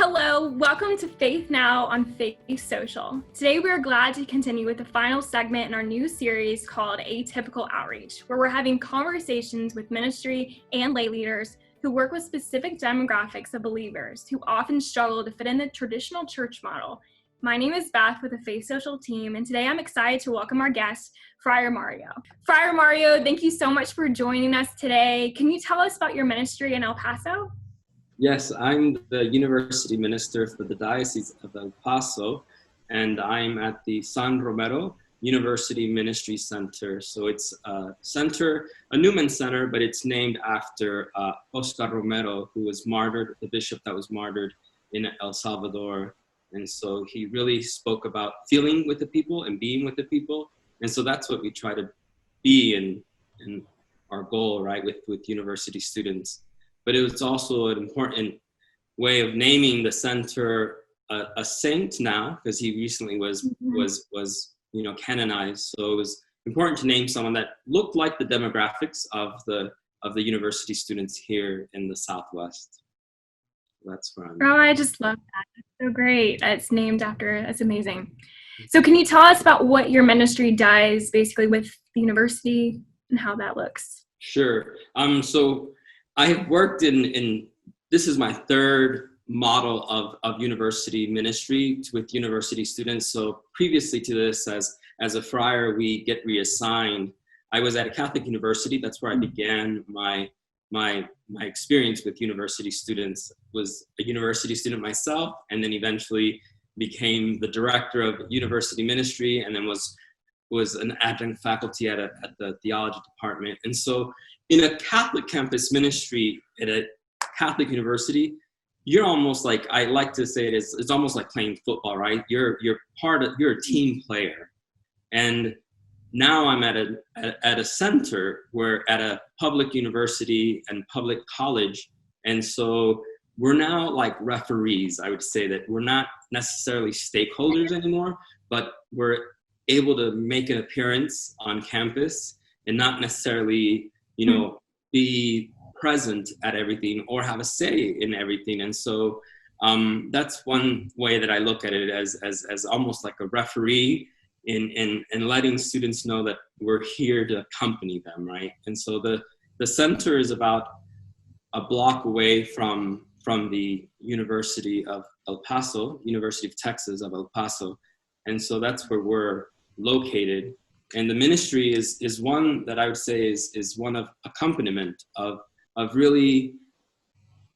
Hello, welcome to Faith Now on Faith Social. Today we are glad to continue with the final segment in our new series called Atypical Outreach, where we're having conversations with ministry and lay leaders who work with specific demographics of believers who often struggle to fit in the traditional church model. My name is Beth with the Faith Social team, and today I'm excited to welcome our guest, Frier Mario. Frier Mario, thank you so much for joining us today. Can you tell us about your ministry in El Paso? Yes, I'm the university minister for the Diocese of El Paso, and I'm at the San Romero University Ministry Center. So it's a center, a Newman Center, but it's named after Oscar Romero, who was martyred, the bishop that was martyred in El Salvador. And so he really spoke about feeling with the people and being with the people. And so that's what we try to be in our goal, right, with university students. But it was also an important way of naming the center a saint now, because he recently was canonized. So it was important to name someone that looked like the demographics of the university students here in the Southwest. That's where I'm. Oh, I just love that. It's so great. It's named after. That's amazing. So can you tell us about what your ministry does basically with the university and how that looks? Sure. So I have worked in this is my third model of university ministry with university students. So previously to this, as a friar, we get reassigned. I was at a Catholic university. That's where I began my experience with university students. Was a university student myself, and then eventually became the director of university ministry, and then was an adjunct faculty at the theology department. And so in a Catholic campus ministry at a Catholic university, you're almost like, I like to say it's almost like playing football, right? You're a team player. And now I'm at a center where at a public university and public college. And so we're now like referees. I would say that we're not necessarily stakeholders anymore, but we're able to make an appearance on campus and not necessarily be present at everything or have a say in everything. And so that's one way that I look at it as almost like a referee in letting students know that we're here to accompany them, right? And so the center is about a block away from the University of El Paso, University of Texas of El Paso. And so that's where we're located. And the ministry is one that I would say is one of accompaniment of really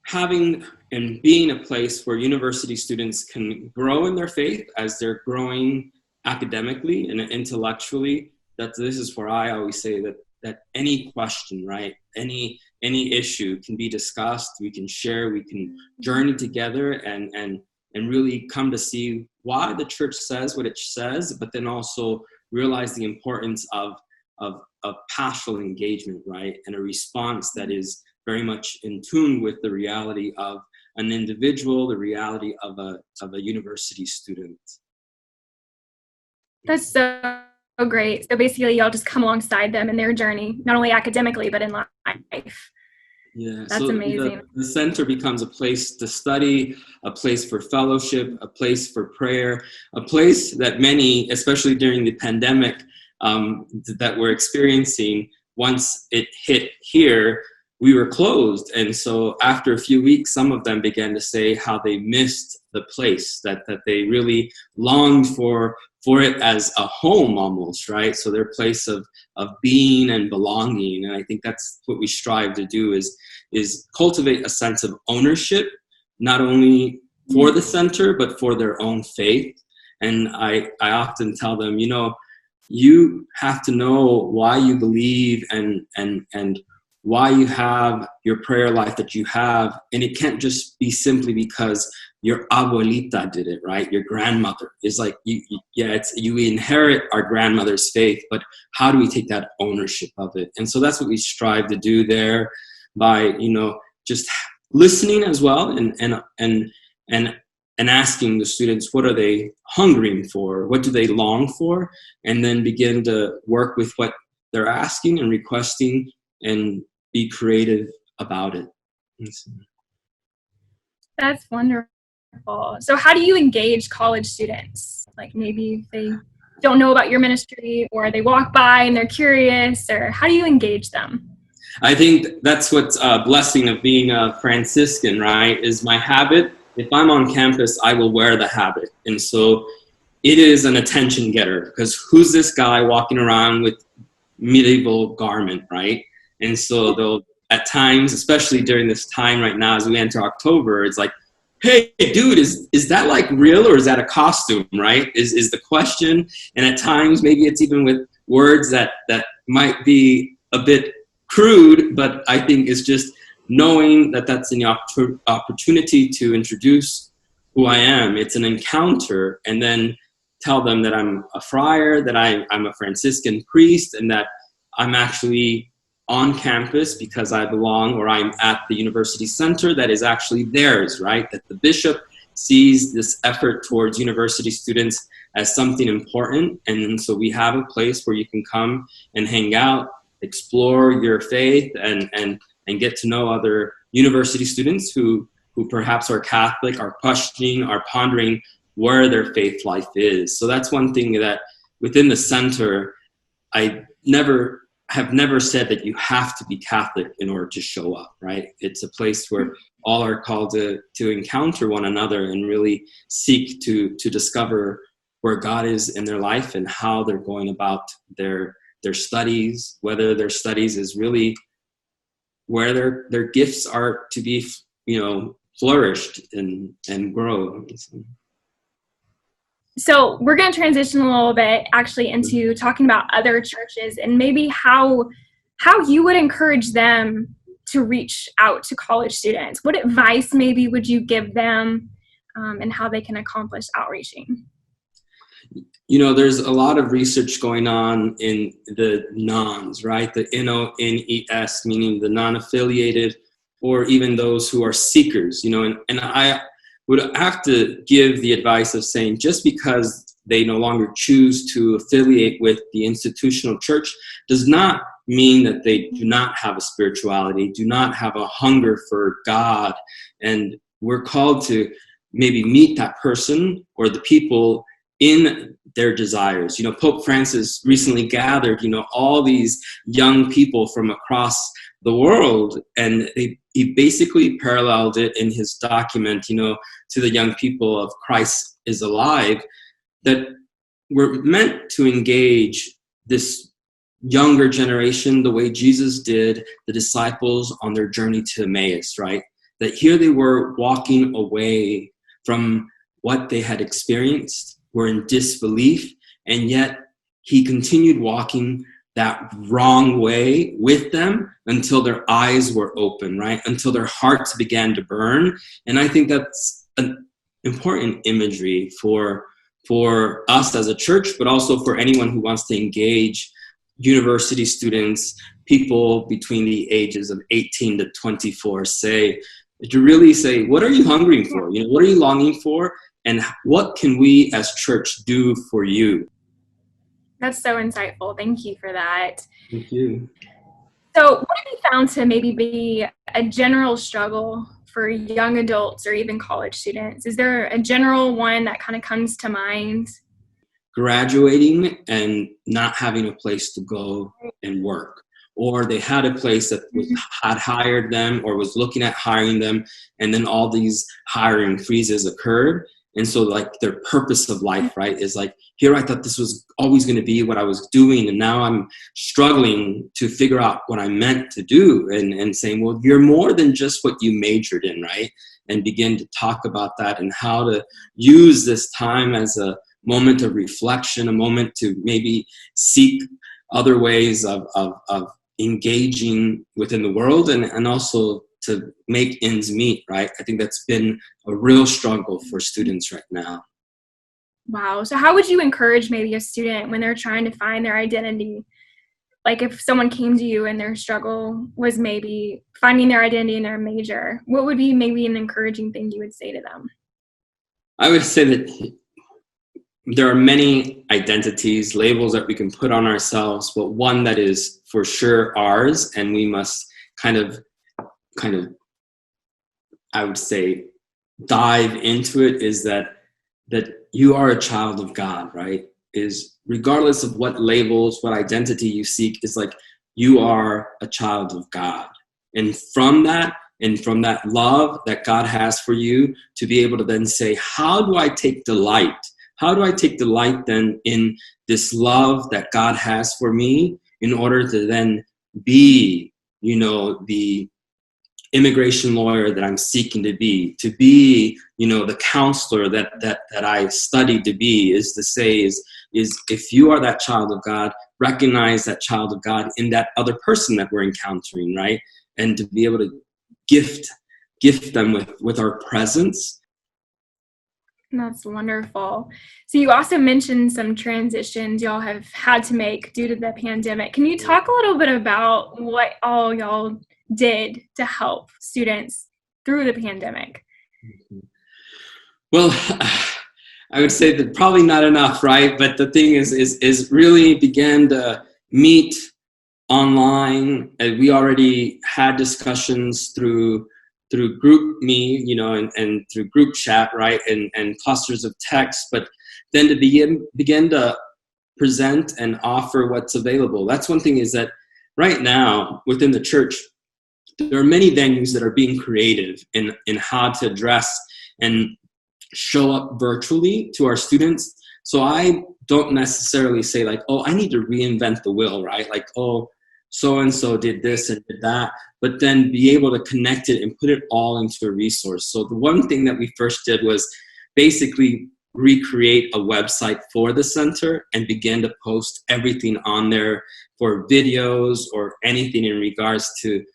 having and being a place where university students can grow in their faith as they're growing academically and intellectually. That this is where I always say that any question, right, any issue can be discussed. We can share, we can journey together and really come to see why the church says what it says, but then also realize the importance of pastoral engagement, right? And a response that is very much in tune with the reality of an individual, the reality of a university student. That's so great. So basically y'all just come alongside them in their journey, not only academically, but in life. Yeah, that's so amazing. The center becomes a place to study, a place for fellowship, a place for prayer, a place that many, especially during the pandemic that we're experiencing, once it hit here, we were closed. And so after a few weeks, some of them began to say how they missed the place, that they really longed for it as a home almost, right? So their place of being and belonging. And I think that's what we strive to do is cultivate a sense of ownership, not only for the center, but for their own faith. And I often tell them, you have to know why you believe and why you have your prayer life that you have. And it can't just be simply because your abuelita did it, right? Your grandmother is like, you inherit our grandmother's faith, but how do we take that ownership of it? And so that's what we strive to do there by, just listening as well and asking the students, what are they hungering for? What do they long for? And then begin to work with what they're asking and requesting and be creative about it. That's wonderful. So how do you engage college students? Like maybe they don't know about your ministry, or they walk by and they're curious, or how do you engage them? I think that's what's a blessing of being a Franciscan, right? Is my habit. If I'm on campus, I will wear the habit. And so it is an attention getter, because who's this guy walking around with medieval garment, right? And so they'll, at times, especially during this time right now as we enter October, it's like, hey, dude, is that like real, or is that a costume, right? Is the question. And at times, maybe it's even with words that might be a bit crude, but I think it's just knowing that that's an opportunity to introduce who I am. It's an encounter, and then tell them that I'm a friar, that I'm a Franciscan priest, and that I'm actually on campus because I belong, or I'm at the university center that is actually theirs, right? That the bishop sees this effort towards university students as something important. And so we have a place where you can come and hang out, explore your faith, and get to know other university students who perhaps are Catholic, are questioning, are pondering where their faith life is. So that's one thing that within the center, I have never said that you have to be Catholic in order to show up, right? It's a place where all are called to encounter one another and really seek to discover where God is in their life and how they're going about their studies, whether their studies is really where their gifts are to be, flourished and grow. So we're going to transition a little bit actually into talking about other churches and maybe how you would encourage them to reach out to college students. What advice maybe would you give them, and how they can accomplish outreaching? There's a lot of research going on in the nons, right? The NONES, meaning the non-affiliated, or even those who are seekers, and I would have to give the advice of saying, just because they no longer choose to affiliate with the institutional church does not mean that they do not have a spirituality, do not have a hunger for God. And we're called to maybe meet that person or the people in their desires. Pope Francis recently gathered, all these young people from across the world, and he basically paralleled it in his document, to the young people of Christ is alive, that we're meant to engage this younger generation the way Jesus did the disciples on their journey to Emmaus, right? That here they were walking away from what they had experienced, were in disbelief, and yet he continued walking that wrong way with them until their eyes were open, right? Until their hearts began to burn. And I think that's an important imagery for us as a church, but also for anyone who wants to engage university students, people between the ages of 18 to 24, to really say, what are you hungering for? What are you longing for? And what can we as church do for you? That's so insightful. Thank you for that. Thank you. So what have you found to maybe be a general struggle for young adults or even college students? Is there a general one that kind of comes to mind? Graduating and not having a place to go and work. Or they had a place that had hired them or was looking at hiring them, and then all these hiring freezes occurred. And so like their purpose of life, right, is like, here I thought this was always going to be what I was doing, and now I'm struggling to figure out what I meant to do, and saying, well, you're more than just what you majored in, right? And begin to talk about that and how to use this time as a moment of reflection, a moment to maybe seek other ways of engaging within the world, and also to make ends meet, right? I think that's been a real struggle for students right now. Wow. So how would you encourage maybe a student when they're trying to find their identity? Like if someone came to you and their struggle was maybe finding their identity in their major, what would be maybe an encouraging thing you would say to them? I would say that there are many identities, labels that we can put on ourselves, but one that is for sure ours, and we must kind of, I would say, dive into it is that you are a child of God, right? Is regardless of what labels, what identity you seek, is like you are a child of God. And from that love that God has for you, to be able to then say, how do I take delight? How do I take delight then in this love that God has for me, in order to then be, the immigration lawyer that I'm seeking to be, the counselor that I studied to be, is to say is if you are that child of God, recognize that child of God in that other person that we're encountering, right? And to be able to gift them with our presence. That's wonderful. So you also mentioned some transitions y'all have had to make due to the pandemic. Can you talk a little bit about what all y'all did to help students through the pandemic? Well, I would say that probably not enough, right? But the thing is really began to meet online. And we already had discussions through group me, and through group chat, right? And clusters of text, but then to begin to present and offer what's available. That's one thing, is that right now within the church, there are many venues that are being creative in how to address and show up virtually to our students. So I don't necessarily say like, oh, I need to reinvent the wheel, right? Like, oh, so-and-so did this and did that, but then be able to connect it and put it all into a resource. So the one thing that we first did was basically recreate a website for the center and begin to post everything on there for videos or anything in regards to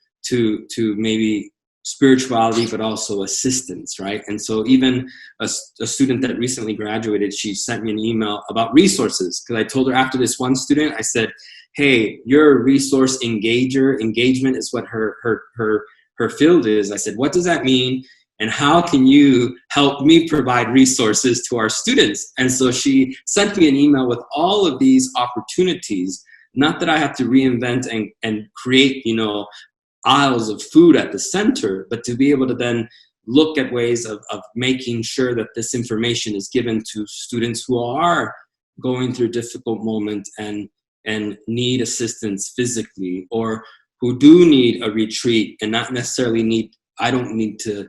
maybe spirituality, but also assistance, right? And so even a student that recently graduated, she sent me an email about resources, because I told her after this one student, I said, hey, you're a resource engager. Engagement is what her field is. I said, what does that mean? And how can you help me provide resources to our students? And so she sent me an email with all of these opportunities, not that I have to reinvent and create, aisles of food at the center, but to be able to then look at ways of making sure that this information is given to students who are going through a difficult moment and need assistance physically, or who do need a retreat and not necessarily I don't need to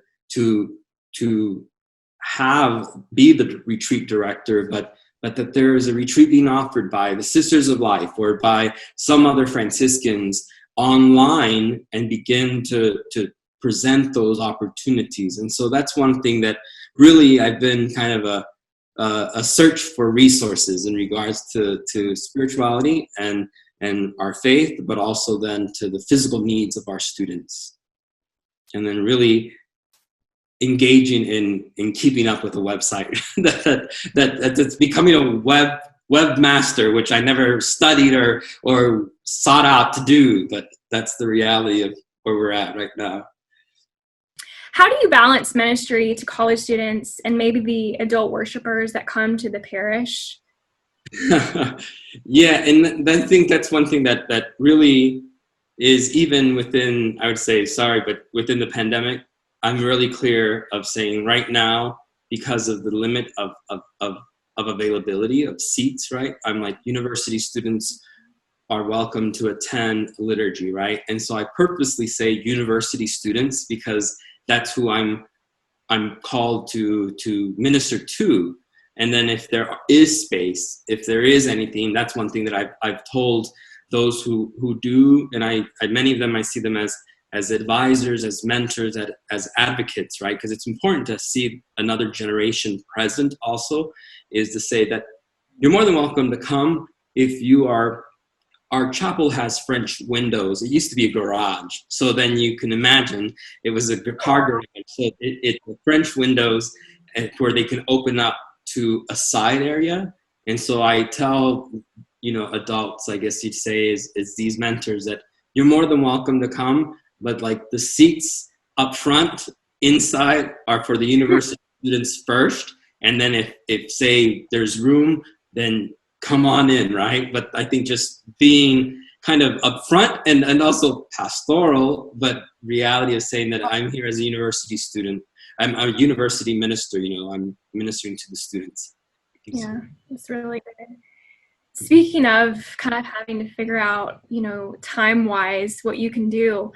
be the retreat director, but that there is a retreat being offered by the Sisters of Life or by some other Franciscans online, and begin to present those opportunities. And so that's one thing that really I've been kind of a search for resources in regards to spirituality and our faith, but also then to the physical needs of our students. And then really engaging in keeping up with a website that's becoming a webmaster, which I never studied or sought out to do, but that's the reality of where we're at right now. How do you balance ministry to college students and maybe the adult worshipers that come to the parish? Yeah, and I think that's one thing that really is, even within, I would say, but within the pandemic, I'm really clear of saying right now, because of the limit of availability of seats, right? I'm like, university students are welcome to attend liturgy, right? And so I purposely say university students, because that's who I'm called to minister to. And then if there is space, if there is anything, that's one thing that I've told those who do, and many of them, I see them as advisors, as mentors, as advocates, right? Because it's important to see another generation present also, is to say that you're more than welcome to come if you are. Our chapel has French windows. It used to be a garage. So then you can imagine it was a car garage. So it's French windows where they can open up to a side area. And so I tell, adults, I guess you'd say, is these mentors, that you're more than welcome to come, but like the seats up front inside are for the university students first. And then if say there's room, then come on in, right? But I think just being kind of upfront and also pastoral, but reality of saying that I'm here as a university student, I'm a university minister, I'm ministering to the students. Yeah, it's really good. Speaking of kind of having to figure out, time-wise what you can do,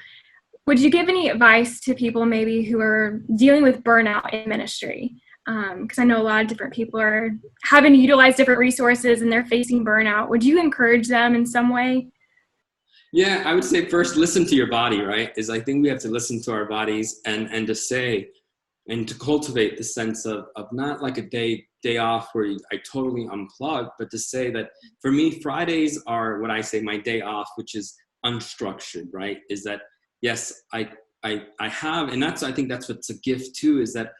would you give any advice to people maybe who are dealing with burnout in ministry? Because I know a lot of different people are having to utilize different resources and they're facing burnout. Would you encourage them in some way? Yeah, I would say first, listen to your body, right? I think we have to listen to our bodies and to say, and to cultivate the sense of not like a day off where I totally unplug, but to say that for me, Fridays are what I say my day off, which is unstructured, right? Is that, yes, I have, and I think that's what's a gift too, is that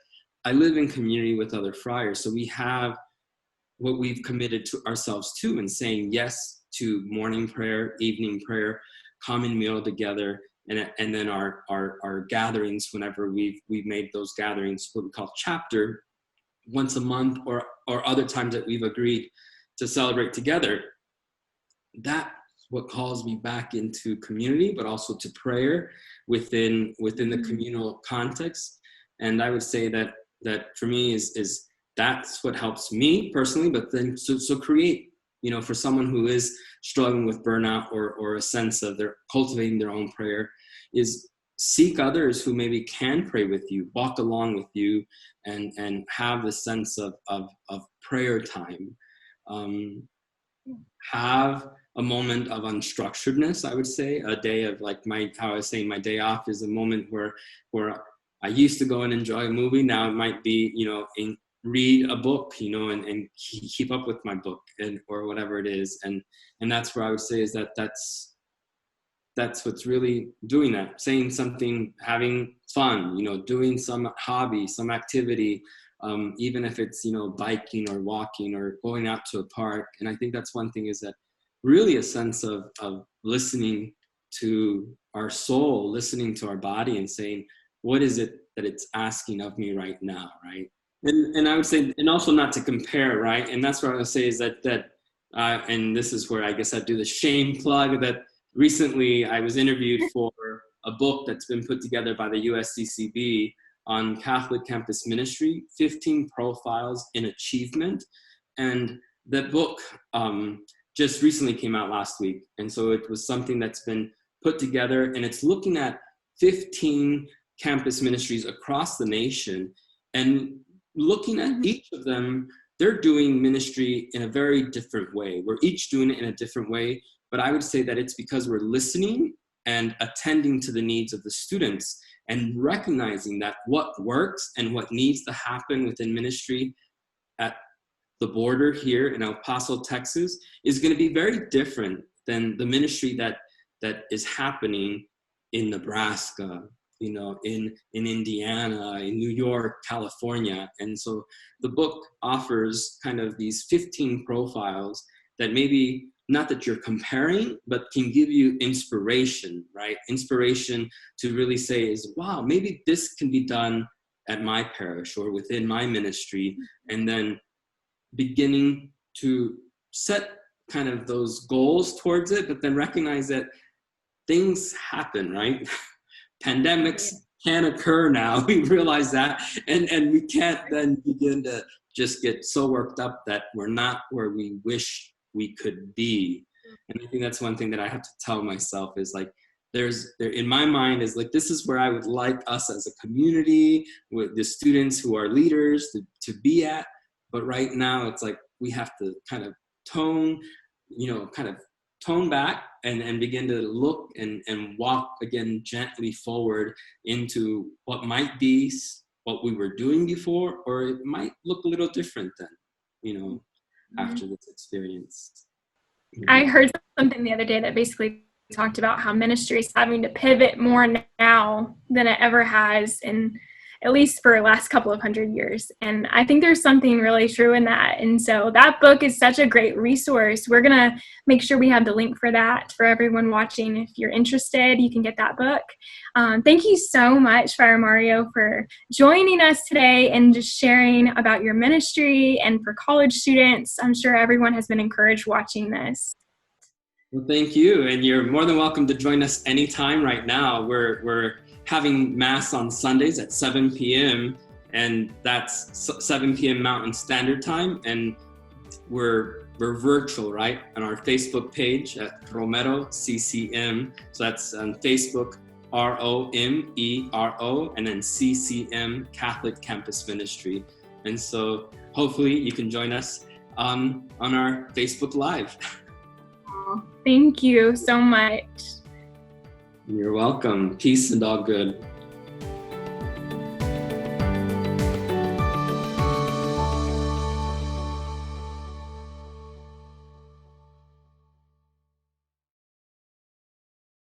I live in community with other friars. So we have what we've committed to ourselves to, and saying yes to morning prayer, evening prayer, common meal together, and then our gatherings whenever we've made those gatherings, what we call chapter, once a month, or other times that we've agreed to celebrate together. That's what calls me back into community, but also to prayer within the communal context. And I would say that for me is that's what helps me personally. But then so create, for someone who is struggling with burnout or a sense of they're cultivating their own prayer, is seek others who maybe can pray with you, walk along with you, and have the sense of prayer time. Have a moment of unstructuredness, I would say. A day of, like, how I was saying, my day off is a moment where I used to go and enjoy a movie. Now it might be, read a book, and keep up with my book, or whatever it is. And that's where I would say is that's what's really doing that. Saying something, having fun, doing some hobby, some activity, even if it's, biking or walking or going out to a park. And I think that's one thing, is that really a sense of listening to our soul, listening to our body, and saying, what is it that it's asking of me right now, right? And I would say, and also not to compare, right? And that's what I would say is that and this is where I guess I do the shame plug, that recently I was interviewed for a book that's been put together by the USCCB on Catholic campus ministry, 15 profiles in achievement. And that book just recently came out last week. And so it was something that's been put together, and it's looking at 15 campus ministries across the nation, and looking at each of them. They're doing ministry in a very different way. We're each doing it in a different way, but I would say that it's because we're listening and attending to the needs of the students, and recognizing that what works and what needs to happen within ministry at the border here in El Paso, Texas, is going to be very different than the ministry that is happening in Nebraska, in Indiana, in New York, California. And so the book offers kind of these 15 profiles that maybe, not that you're comparing, but can give you inspiration, right? Inspiration to really say is, wow, maybe this can be done at my parish or within my ministry. And then beginning to set kind of those goals towards it, but then recognize that things happen, right? Pandemics can occur now. We realize that. And we can't then begin to just get so worked up that we're not where we wish we could be. And I think that's one thing that I have to tell myself is, like, there in my mind is, like, this is where I would like us as a community with the students who are leaders to be at. But right now it's like we have to kind of tone back and begin to look and walk again gently forward into what might be what we were doing before, or it might look a little different then, after this experience. I heard something the other day that basically talked about how ministry is having to pivot more now than it ever has, in at least for the last couple of 100 years. And I think there's something really true in that. And so that book is such a great resource. We're going to make sure we have the link for that for everyone watching. If you're interested, you can get that book. Thank you so much, Frier Mario, for joining us today and just sharing about your ministry and for college students. I'm sure everyone has been encouraged watching this. Well, thank you. And you're more than welcome to join us anytime right now. We're having Mass on Sundays at 7 p.m. and that's 7 p.m. Mountain Standard Time, and we're virtual, right? On our Facebook page at Romero CCM. So that's on Facebook, ROMERO, and then CCM, Catholic Campus Ministry. And so hopefully you can join us on our Facebook Live. Thank you so much. You're welcome. Peace and all good.